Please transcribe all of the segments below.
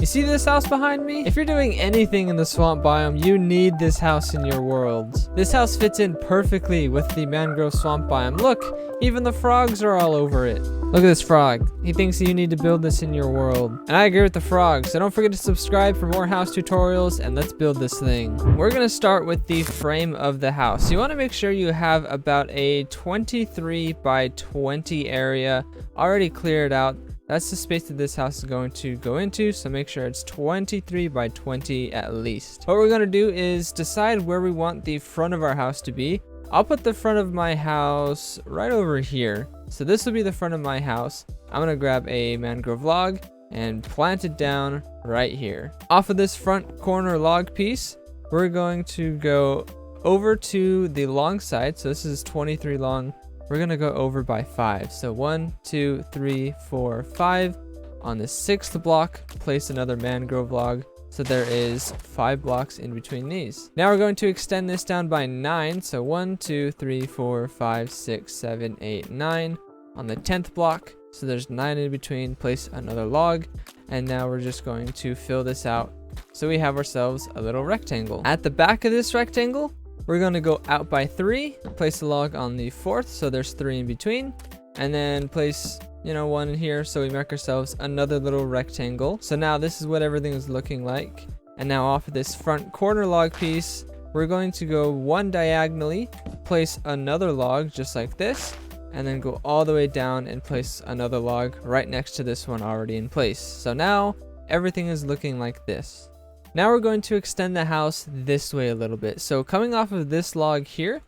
You see this house behind me? If you're doing anything in the swamp biome, you need this house in your world. This house fits in perfectly with the mangrove swamp biome. Look, even the frogs are all over it. Look at this frog. He thinks you need to build this in your world. And I agree with the frog, so don't forget to subscribe for more house tutorials, and let's build this thing. We're gonna start with the frame of the house. You wanna make sure you have about a 23 by 20 area already cleared out. That's the space that this house is going to go into, so make sure it's 23 by 20 at least. What we're going to do is decide where we want the front of our house to be. I'll put the front of my house right over here. So this will be the front of my house. I'm going to grab a mangrove log and plant it down right here. Off of this front corner log piece, we're going to go over to the long side. So this is 23 long. We're gonna go over by 5. So 1, 2, 3, 4, 5. On the 6th block, place another mangrove log. So there is 5 blocks in between these. Now we're going to extend this down by 9. So 1, 2, 3, 4, 5, 6, 7, 8, 9. On the 10th block, so there's 9 in between, place another log. And now we're just going to fill this out. So we have ourselves a little rectangle. At the back of this rectangle, we're going to go out by 3, place a log on the 4th, so there's 3 in between, and then place, 1 in here, so we make ourselves another little rectangle. So now this is what everything is looking like. And now off of this front corner log piece, we're going to go 1 diagonally, place another log just like this, and then go all the way down and place another log right next to this one already in place. So now everything is looking like this. Now we're going to extend the house this way a little bit. So coming off of this log here,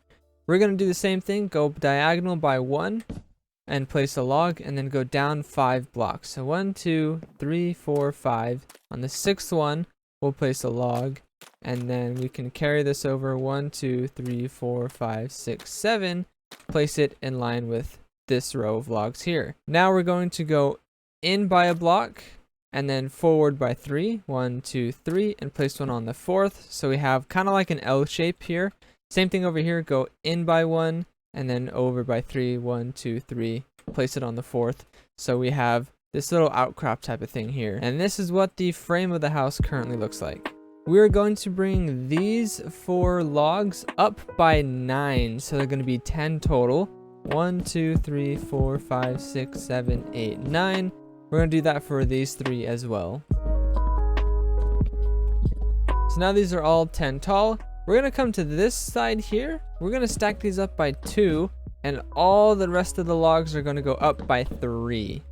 we're going to do the same thing, go diagonal by 1 and place a log, and then go down 5 blocks. So 1, 2, 3, 4, 5. On the 6th one, we'll place a log, and then we can carry this over 1, 2, 3, 4, 5, 6, 7. Place it in line with this row of logs here. Now we're going to go in by a block, and then forward by 3, 1, 2, 3, and place one on the 4th. So we have kind of like an L shape here. Same thing over here, go in by 1, and then over by 3, 1, 2, 3, place it on the 4th. So we have this little outcrop type of thing here. And this is what the frame of the house currently looks like. We're going to bring these 4 logs up by 9, so they're going to be 10 total. 1, 2, 3, 4, 5, 6, 7, 8, 9. We're going to do that for these 3 as well. So now these are all 10 tall. We're going to come to this side here. We're going to stack these up by 2, and all the rest of the logs are going to go up by 3.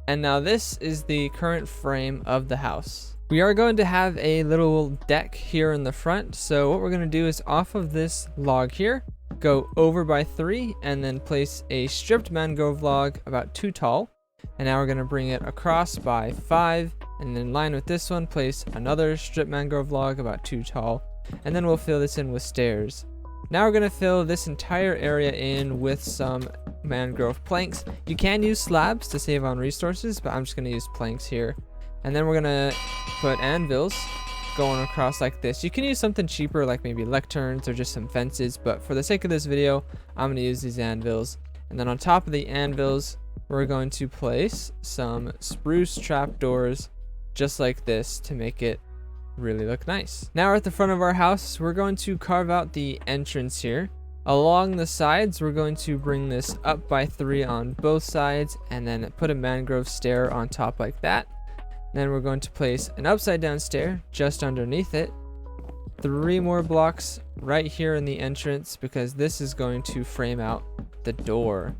And now this is the current frame of the house. We are going to have a little deck here in the front. So what we're going to do is off of this log here, go over by 3, and then place a stripped mangrove log about 2 tall. And now we're going to bring it across by 5, and in line with this one, place another stripped mangrove log about 2 tall, and then we'll fill this in with stairs. Now we're going to fill this entire area in with some mangrove planks. You can use slabs to save on resources, but I'm just going to use planks here. And then we're going to put anvils going across like this. You can use something cheaper like maybe lecterns or just some fences, but for the sake of this video, I'm going to use these anvils. And then on top of the anvils, we're going to place some spruce trapdoors just like this to make it really look nice. Now we're at the front of our house. We're going to carve out the entrance here. Along the sides, we're going to bring this up by 3 on both sides, and then put a mangrove stair on top like that. Then we're going to place an upside down stair just underneath it. 3 more blocks right here in the entrance, because this is going to frame out the door.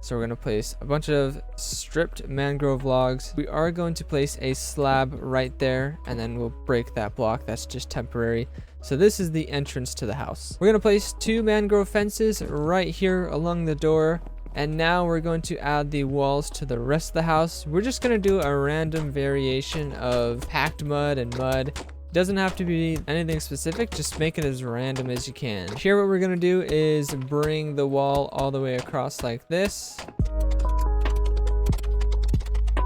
So we're going to place a bunch of stripped mangrove logs. We are going to place a slab right there, and then we'll break that block. That's just temporary. So this is the entrance to the house. We're going to place 2 mangrove fences right here along the door. And now we're going to add the walls to the rest of the house. We're just going to do a random variation of packed mud and mud. Doesn't have to be anything specific, just make it as random as you can. Here what we're gonna do is bring the wall all the way across like this.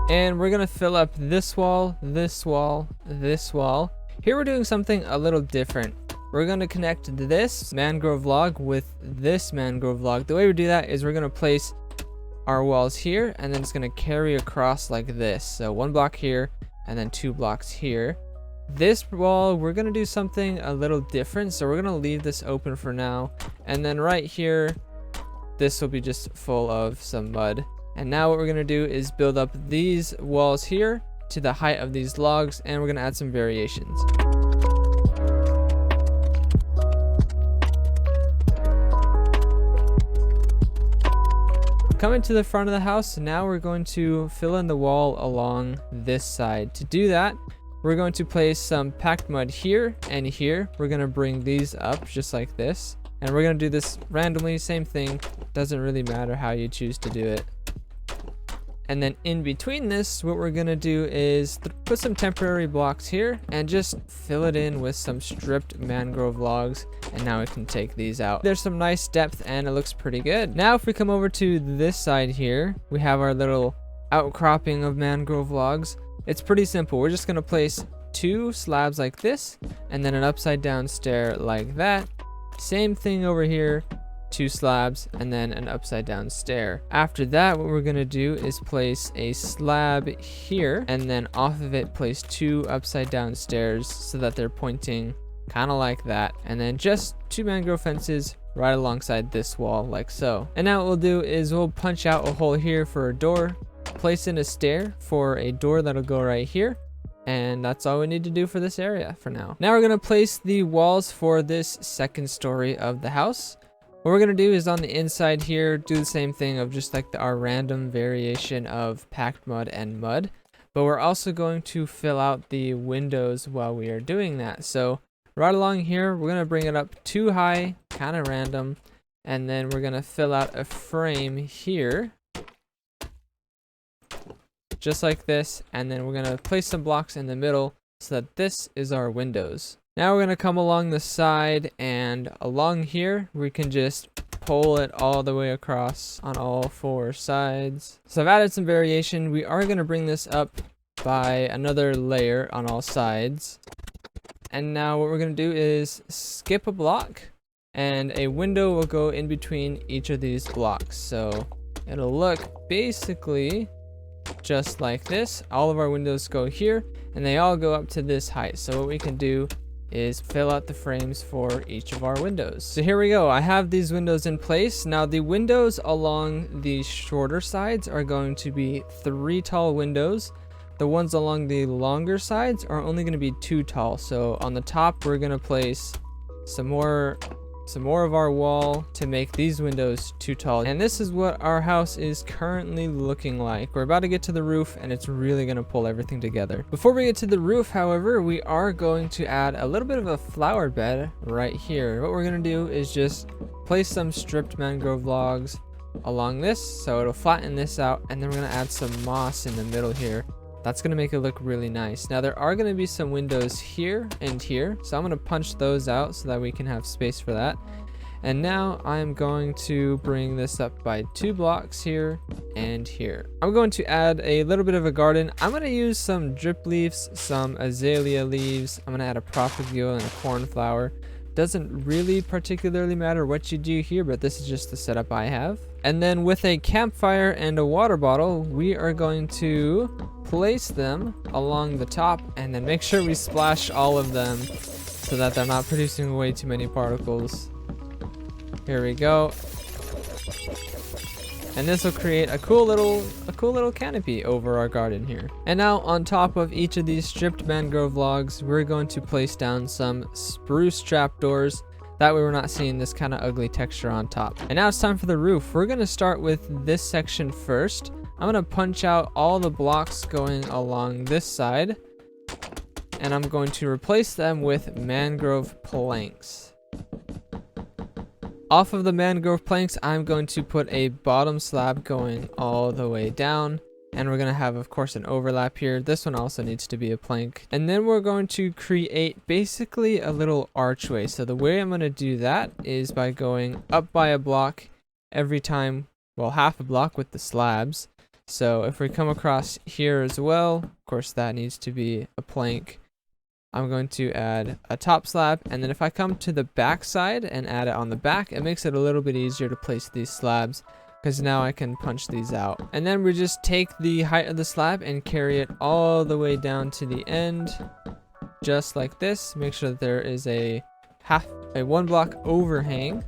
And we're gonna fill up this wall, this wall, this wall. Here we're doing something a little different. We're gonna connect this mangrove log with this mangrove log. The way we do that is we're gonna place our walls here, and then it's gonna carry across like this. So 1 block here, and then 2 blocks here. This wall, we're gonna do something a little different, so we're gonna leave this open for now, and then right here, this will be just full of some mud. And now what we're gonna do is build up these walls here to the height of these logs, and we're gonna add some variations. Coming to the front of the house, now we're going to fill in the wall along this side. To do that, we're going to place some packed mud here and here. We're going to bring these up just like this. And we're going to do this randomly, same thing. Doesn't really matter how you choose to do it. And then in between this, what we're going to do is put some temporary blocks here and just fill it in with some stripped mangrove logs. And now we can take these out. There's some nice depth and it looks pretty good. Now if we come over to this side here, we have our little outcropping of mangrove logs. It's pretty simple. We're just going to place 2 slabs like this and then an upside down stair like that. Same thing over here. 2 slabs and then an upside down stair. After that, what we're going to do is place a slab here and then off of it place 2 upside down stairs so that they're pointing kind of like that, and then just 2 mangrove fences right alongside this wall like so. And now what we'll do is we'll punch out a hole here for a door, place in a stair for a door that'll go right here, and that's all we need to do for this area for now. Now we're going to place the walls for this second story of the house. What we're going to do is on the inside here, do the same thing of just like our random variation of packed mud and mud. But we're also going to fill out the windows while we are doing that. So right along here, we're going to bring it up 2 high, kind of random. And then we're going to fill out a frame here. Just like this. And then we're going to place some blocks in the middle so that this is our windows. Now we're going to come along the side, and along here we can just pull it all the way across on all 4 sides. So I've added some variation. We are going to bring this up by another layer on all sides. And now what we're going to do is skip a block, and a window will go in between each of these blocks. So it'll look basically just like this. All of our windows go here, and they all go up to this height. So what we can do is fill out the frames for each of our windows. So here we go. I have these windows in place. Now the windows along the shorter sides are going to be 3 tall windows. The ones along the longer sides are only going to be 2 tall. So on the top, we're going to place some more of our wall to make these windows 2 tall. And this is what our house is currently looking like. We're about to get to the roof, and it's really going to pull everything together. Before we get to the roof, however, we are going to add a little bit of a flower bed right here. What we're going to do is just place some stripped mangrove logs along this, so it'll flatten this out, and then we're going to add some moss in the middle here. That's going to make it look really nice. Now there are going to be some windows here and here, so I'm going to punch those out so that we can have space for that. And now I'm going to bring this up by 2 blocks here and here. I'm going to add a little bit of a garden. I'm going to use some drip leaves, some azalea leaves. I'm going to add a propagule and a cornflower. Doesn't really particularly matter what you do here, but this is just the setup I have. And then with a campfire and a water bottle, we are going to place them along the top and then make sure we splash all of them so that they're not producing way too many particles. Here we go. And this will create a cool little canopy over our garden here. And now on top of each of these stripped mangrove logs, we're going to place down some spruce trapdoors. That way we're not seeing this kind of ugly texture on top. And now it's time for the roof. We're going to start with this section first. I'm going to punch out all the blocks going along this side, and I'm going to replace them with mangrove planks. Off of the mangrove planks, I'm going to put a bottom slab going all the way down, and we're going to have, of course, an overlap here. This one also needs to be a plank. And then we're going to create basically a little archway. So the way I'm going to do that is by going up by a block every time, well, half a block with the slabs. So if we come across here as well, of course, that needs to be a plank. I'm going to add a top slab, and then if I come to the back side and add it on the back, it makes it a little bit easier to place these slabs because now I can punch these out. And then we just take the height of the slab and carry it all the way down to the end, just like this. Make sure that there is a 1 block overhang.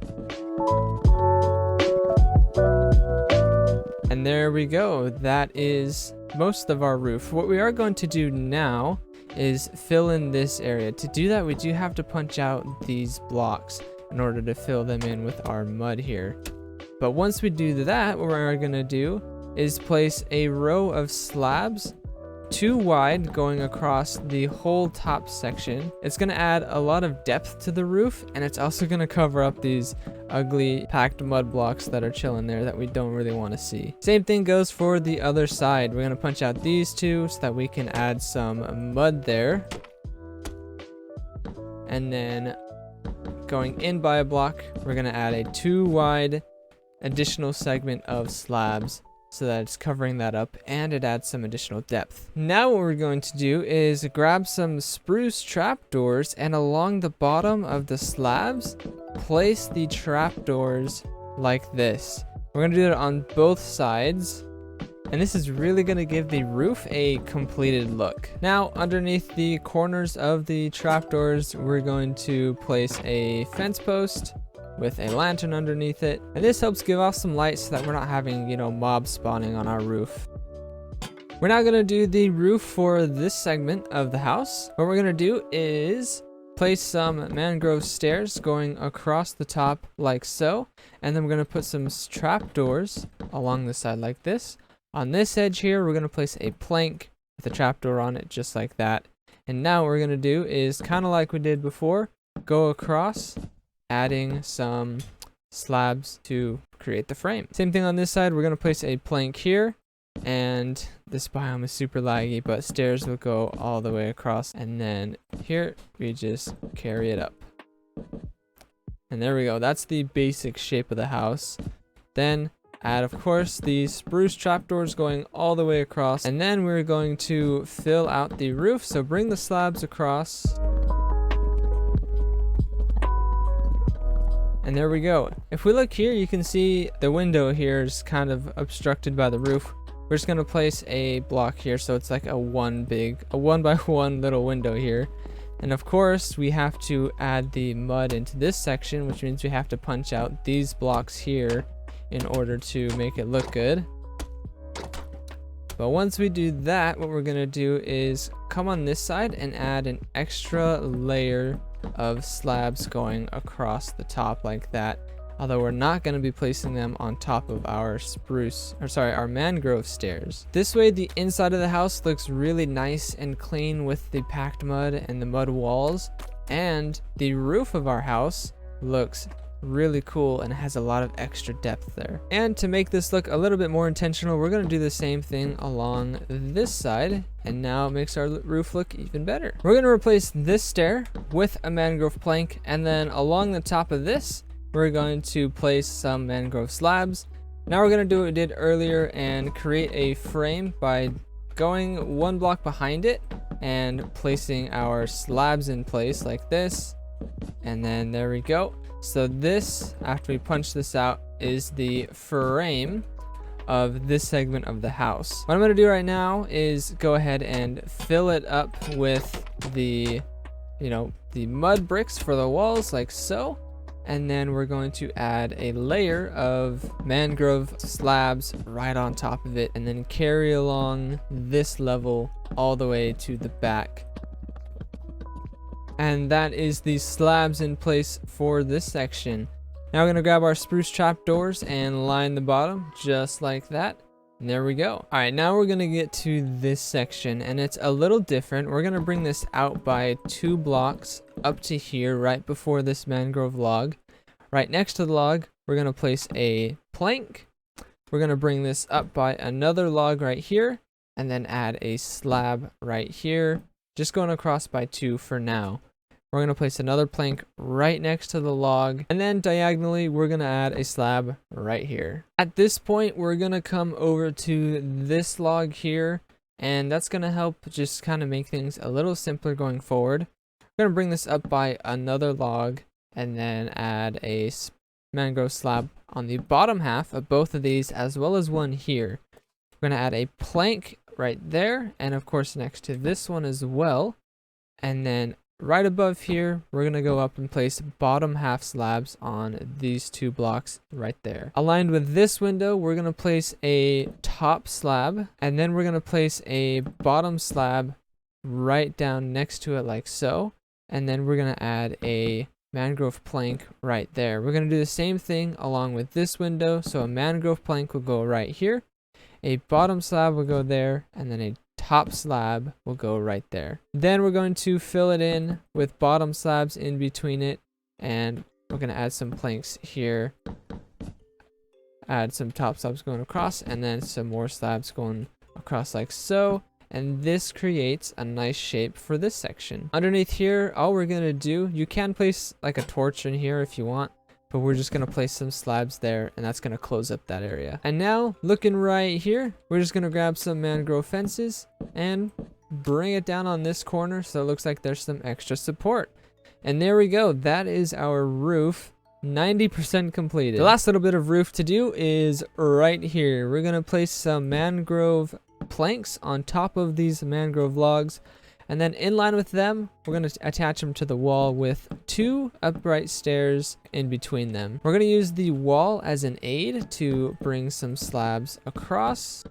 And there we go. That is most of our roof. What we are going to do now is fill in this area. To do that, we do have to punch out these blocks in order to fill them in with our mud here. But once we do that, what we're going to do is place a row of slabs, 2 wide, going across the whole top section. It's going to add a lot of depth to the roof, and it's also going to cover up these ugly packed mud blocks that are chilling there that we don't really want to see. Same thing goes for the other side. We're going to punch out these 2 so that we can add some mud there. And then going in by a block, we're going to add a 2 wide additional segment of slabs so that it's covering that up and it adds some additional depth. Now what we're going to do is grab some spruce trapdoors, and along the bottom of the slabs, place the trapdoors like this. We're going to do it on both sides, and this is really going to give the roof a completed look. Now underneath the corners of the trapdoors, we're going to place a fence post with a lantern underneath it, and this helps give off some light so that we're not having, mobs spawning on our roof. We're now going to do the roof for this segment of the house. What we're going to do is place some mangrove stairs going across the top like so, and then we're going to put some trapdoors along the side like this. On this edge here, we're going to place a plank with a trapdoor on it just like that. And now what we're going to do is kind of like we did before, go across, adding some slabs to create the frame. Same thing on this side. We're going to place a plank here, and this biome is super laggy, but stairs will go all the way across, and then here we just carry it up. And there we go. That's the basic shape of the house. Then add, of course, the spruce trapdoors going all the way across, and then we're going to fill out the roof. So bring the slabs across. And there we go. If we look here, you can see the window here is kind of obstructed by the roof. We're just gonna place a block here, so it's like a 1 by 1 little window here. And of course, we have to add the mud into this section, which means we have to punch out these blocks here in order to make it look good. But once we do that, what we're gonna do is come on this side and add an extra layer of slabs going across the top like that, although we're not going to be placing them on top of our our mangrove stairs. This way the inside of the house looks really nice and clean with the packed mud and the mud walls, and the roof of our house looks really cool and has a lot of extra depth there. And to make this look a little bit more intentional, we're going to do the same thing along this side, and now it makes our roof look even better. We're going to replace this stair with a mangrove plank, and then along the top of this we're going to place some mangrove slabs. Now we're going to do what we did earlier and create a frame by going 1 block behind it and placing our slabs in place like this, and then there we go. So this, after we punch this out, is the frame of this segment of the house. What I'm going to do right now is go ahead and fill it up with the mud bricks for the walls like so. And then we're going to add a layer of mangrove slabs right on top of it, and then carry along this level all the way to the back. And that is the slabs in place for this section. Now we're going to grab our spruce trapdoors and line the bottom just like that. And there we go. All right, now we're going to get to this section, and it's a little different. We're going to bring this out by 2 blocks up to here right before this mangrove log. Right next to the log, we're going to place a plank. We're going to bring this up by another log right here, and then add a slab right here, just going across by 2 for now. We're going to place another plank right next to the log, and then diagonally we're going to add a slab right here. At this point, we're going to come over to this log here, and that's going to help just kind of make things a little simpler going forward. We're going to bring this up by another log and then add a mangrove slab on the bottom half of both of these, as well as one here. We're going to add a plank right there, and of course next to this one as well. And then right above here, we're going to go up and place bottom half slabs on these two blocks right there. Aligned with this window, we're going to place a top slab, and then we're going to place a bottom slab right down next to it like so. And then we're going to add a mangrove plank right there. We're going to do the same thing along with this window. So a mangrove plank will go right here, a bottom slab will go there, and then a top slab will go right there. Then we're going to fill it in with bottom slabs in between it, and we're going to add some planks here, add some top slabs going across, and then some more slabs going across like so. And this creates a nice shape for this section. Underneath here, all we're going to do, you can place like a torch in here if you want, but we're just going to place some slabs there, and that's going to close up that area. And now, looking right here, we're just going to grab some mangrove fences and bring it down on this corner so it looks like there's some extra support. And there we go. That is our roof. 90% completed. The last little bit of roof to do is right here. We're going to place some mangrove planks on top of these mangrove logs, and then in line with them, we're going to attach them to the wall with 2 upright stairs in between them. We're going to use the wall as an aid to bring some slabs across.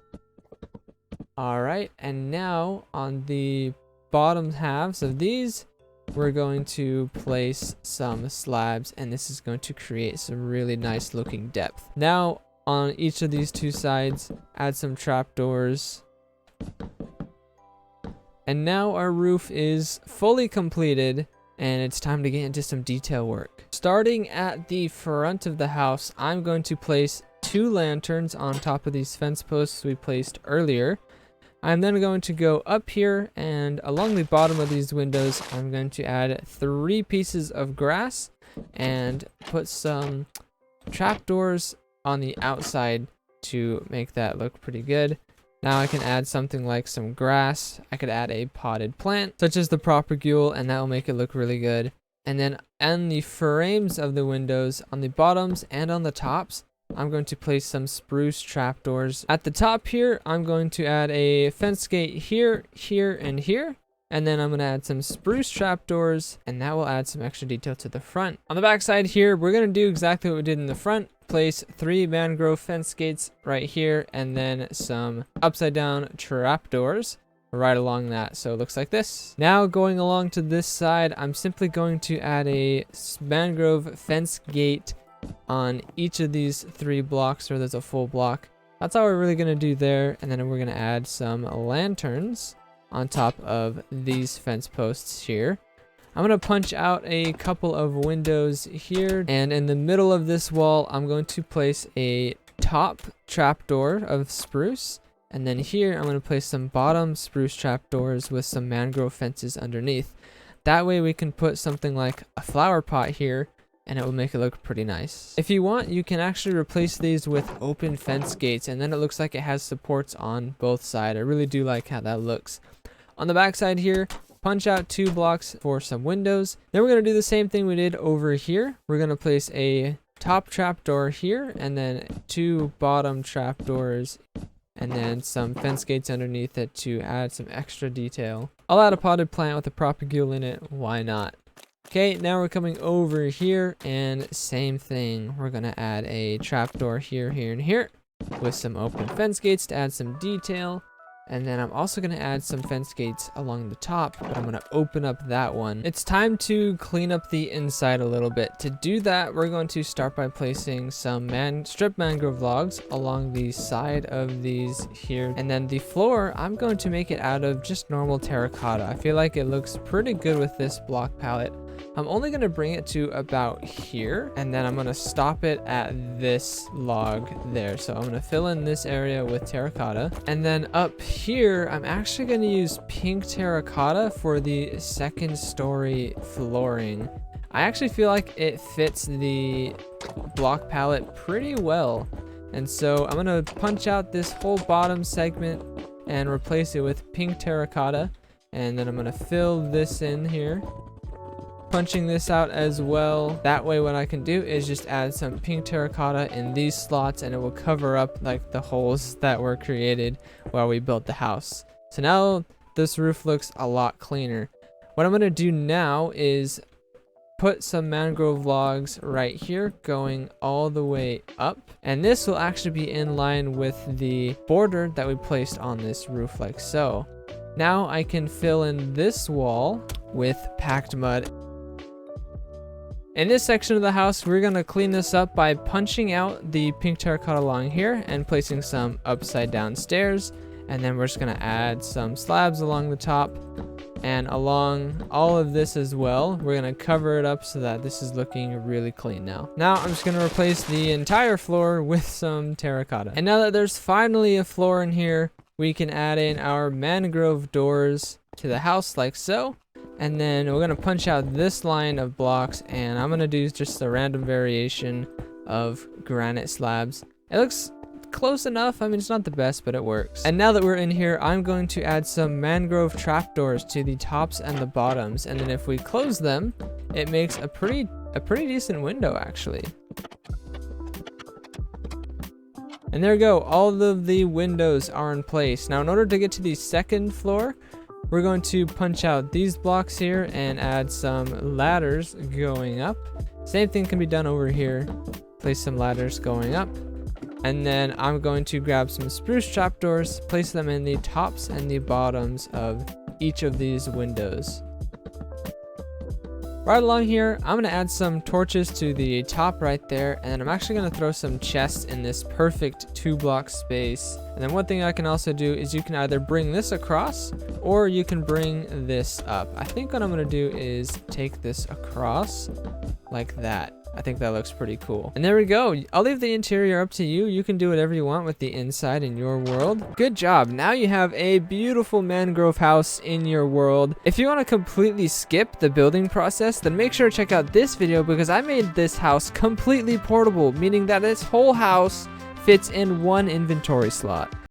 All right, and now on the bottom halves of these, we're going to place some slabs, and this is going to create some really nice looking depth. Now on each of these 2 sides, add some trapdoors. And now our roof is fully completed, and it's time to get into some detail work. Starting at the front of the house, I'm going to place 2 lanterns on top of these fence posts we placed earlier. I'm then going to go up here, and along the bottom of these windows, I'm going to add 3 pieces of grass and put some trapdoors on the outside to make that look pretty good. Now I can add something like some grass. I could add a potted plant, such as the Propagule, and that will make it look really good. And then on the frames of the windows, on the bottoms and on the tops, I'm going to place some spruce trapdoors. At the top here, I'm going to add a fence gate here, here, and here. And then I'm going to add some spruce trapdoors, and that will add some extra detail to the front. On the back side here, we're going to do exactly what we did in the front. Place 3 mangrove fence gates right here, and then some upside down trapdoors right along that, so it looks like this. Now going along to this side, I'm simply going to add a mangrove fence gate on each of these 3 blocks, or there's a full block. That's all we're really going to do there. And then we're going to add some lanterns on top of these fence posts here. I'm going to punch out a couple of windows here, and in the middle of this wall, I'm going to place a top trapdoor of spruce, and then here I'm going to place some bottom spruce trapdoors with some mangrove fences underneath. That way we can put something like a flower pot here, and it will make it look pretty nice. If you want, you can actually replace these with open fence gates, and then it looks like it has supports on both sides. I really do like how that looks. On the back side here, punch out 2 blocks for some windows. Then we're going to do the same thing we did over here. We're going to place a top trapdoor here, and then 2 bottom trapdoors, and then some fence gates underneath it to add some extra detail. I'll add a potted plant with a propagule in it. Why not? Okay, now we're coming over here, and same thing. We're going to add a trapdoor here, here, and here with some open fence gates to add some detail. And then I'm also going to add some fence gates along the top, but I'm going to open up that one. It's time to clean up the inside a little bit. To do that, we're going to start by placing some stripped mangrove logs along the side of these here. And then the floor, I'm going to make it out of just normal terracotta. I feel like it looks pretty good with this block palette. I'm only going to bring it to about here, and then I'm going to stop it at this log there. So I'm going to fill in this area with terracotta, and then up here I'm actually going to use pink terracotta for the 2nd story flooring. I actually feel like it fits the block palette pretty well, and so I'm going to punch out this whole bottom segment and replace it with pink terracotta, and then I'm going to fill this in here. punching this out as well. That way what I can do is just add some pink terracotta in these slots, and it will cover up like the holes that were created while we built the house. So now this roof looks a lot cleaner. What I'm going to do now is put some mangrove logs right here going all the way up, and this will actually be in line with the border that we placed on this roof like so. Now I can fill in this wall with packed mud. In this section of the house, we're going to clean this up by punching out the pink terracotta along here and placing some upside down stairs, and then we're just going to add some slabs along the top. And along all of this as well, we're going to cover it up so that this is looking really clean now. Now I'm just going to replace the entire floor with some terracotta. And now that there's finally a floor in here, we can add in our mangrove doors to the house like so. And then we're going to punch out this line of blocks, and I'm going to do just a random variation of granite slabs. It looks close enough. I mean, it's not the best, but it works. And now that we're in here, I'm going to add some mangrove trapdoors to the tops and the bottoms, and then if we close them, it makes a pretty decent window actually. And there we go, all of the windows are in place. Now in order to get to the second floor, we're going to punch out these blocks here and add some ladders going up. Same thing can be done over here. Place some ladders going up. And then I'm going to grab some spruce trapdoors, place them in the tops and the bottoms of each of these windows. Right along here, I'm going to add some torches to the top right there, and I'm actually going to throw some chests in this perfect 2-block space. And then one thing I can also do is you can either bring this across or you can bring this up. I think what I'm going to do is take this across like that. I think that looks pretty cool. And there we go. I'll leave the interior up to you. You can do whatever you want with the inside in your world. Good job. Now you have a beautiful mangrove house in your world. If you want to completely skip the building process, then make sure to check out this video because I made this house completely portable, meaning that this whole house fits in one inventory slot.